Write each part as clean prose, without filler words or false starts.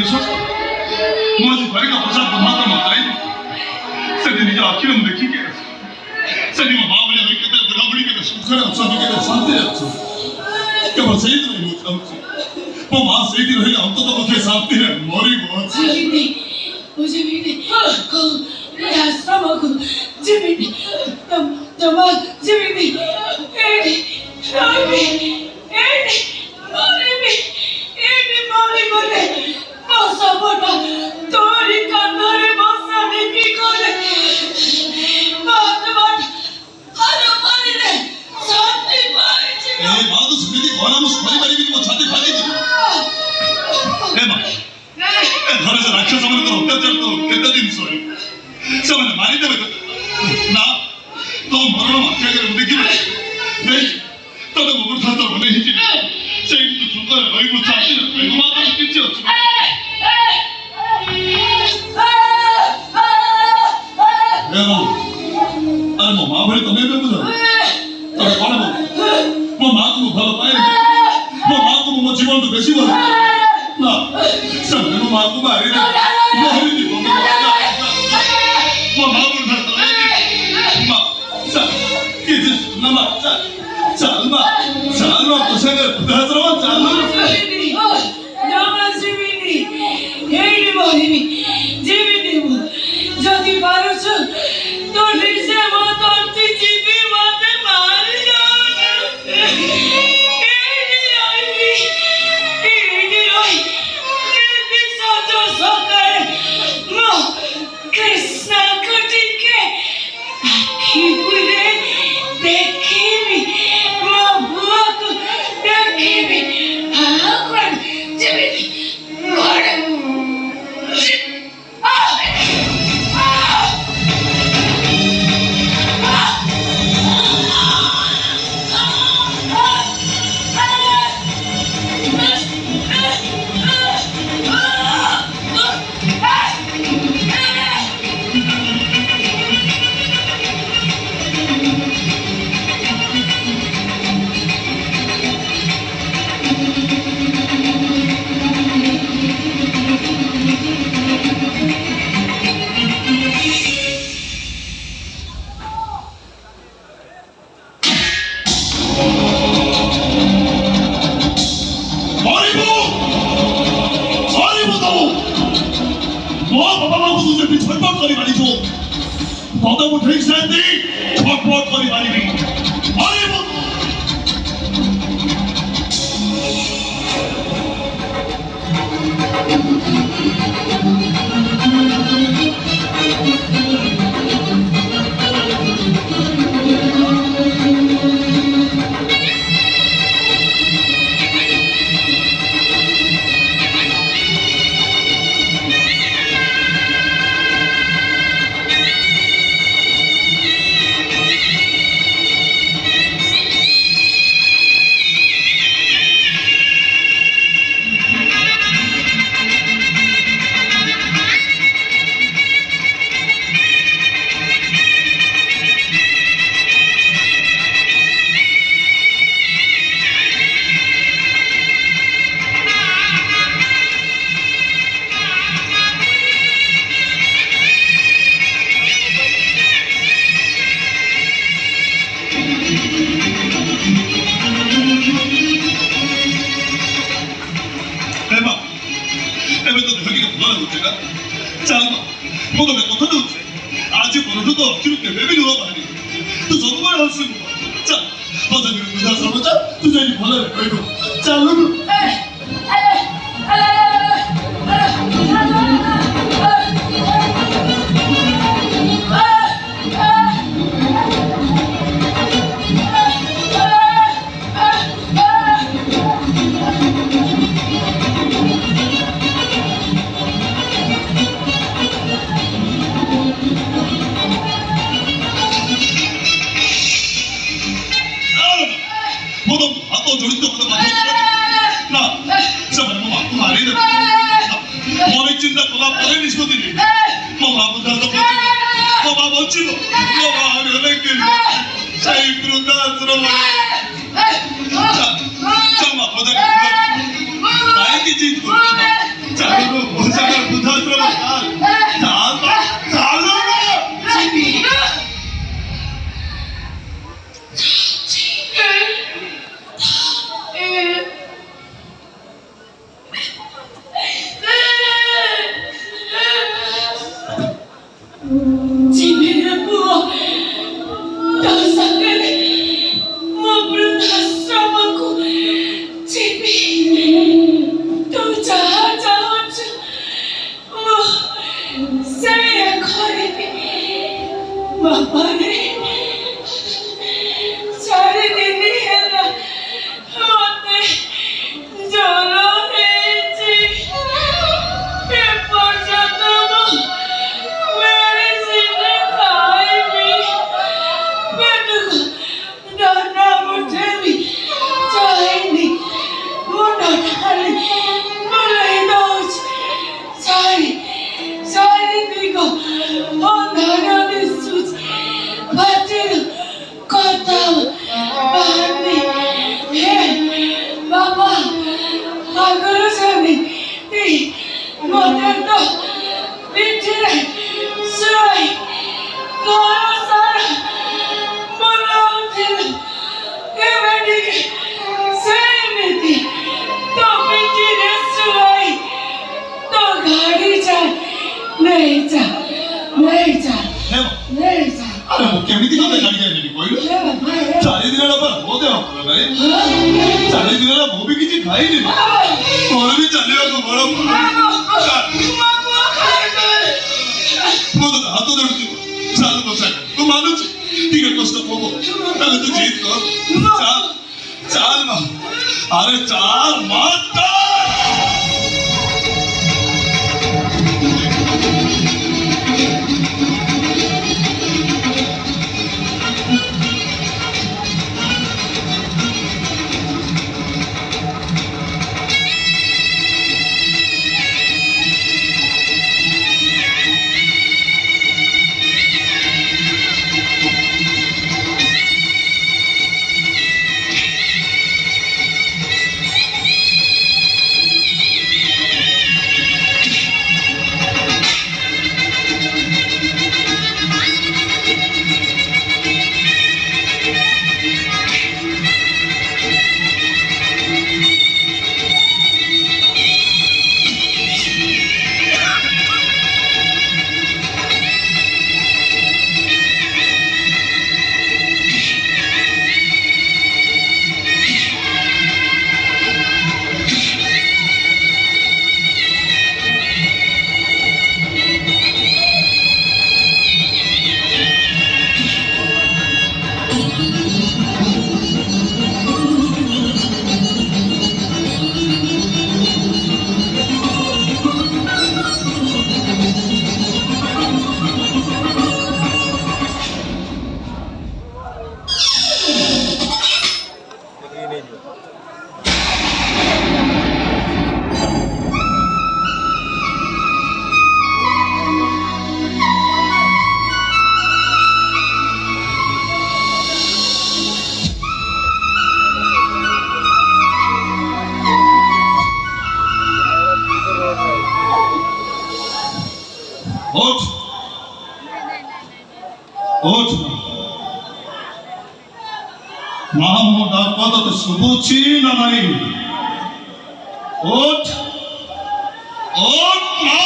しょもし誰かおっしゃったまたもないそれでじゃあ諦めて聞けそれでもマーブリアの言い方ブラブリケで彼はさびけで3点やつやっぱ生徒に向かうもうまあ生徒の部屋本当とこけ3点や森もつおじみにこうやさまこじみにたまじみにラビ ଆରେ ମୁଁ କେମିତି କଥା ଛାଡ଼ିକି ଆଇଲିନି କହିଲୁ? 4 ଦିନର ବା ମୋ ଦେହ ଭଲ ନାହିଁ। 4 ଦିନର ମୁଁ ବି କିଛି ଖାଇନି। ମୋର ବି ଚାଲିବାକୁ ବଡ଼ ମୁଁ ତ ହାତ ଧରୁଛି। ଚାଲ ବସା ତୁ ମାନୁଛି ଟିକେ କଷ୍ଟ ହବ ତାହେଲେ ତୁ ଜିଦ କର। ଚାଲ ଚାଲ ମା ଆରେ ଚାଲ ମା ওঠ ওঠ মা ମୋ ଡାକ ତତେ ଶୁଭୁଛି ନା ନାହିଁ? ওঠ ওঠ ମା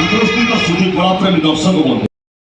ଉପସ୍ଥିତ ସୁଧୀ କଳାପ୍ରେମୀ ଦର୍ଶକ ବନ୍ଧୁ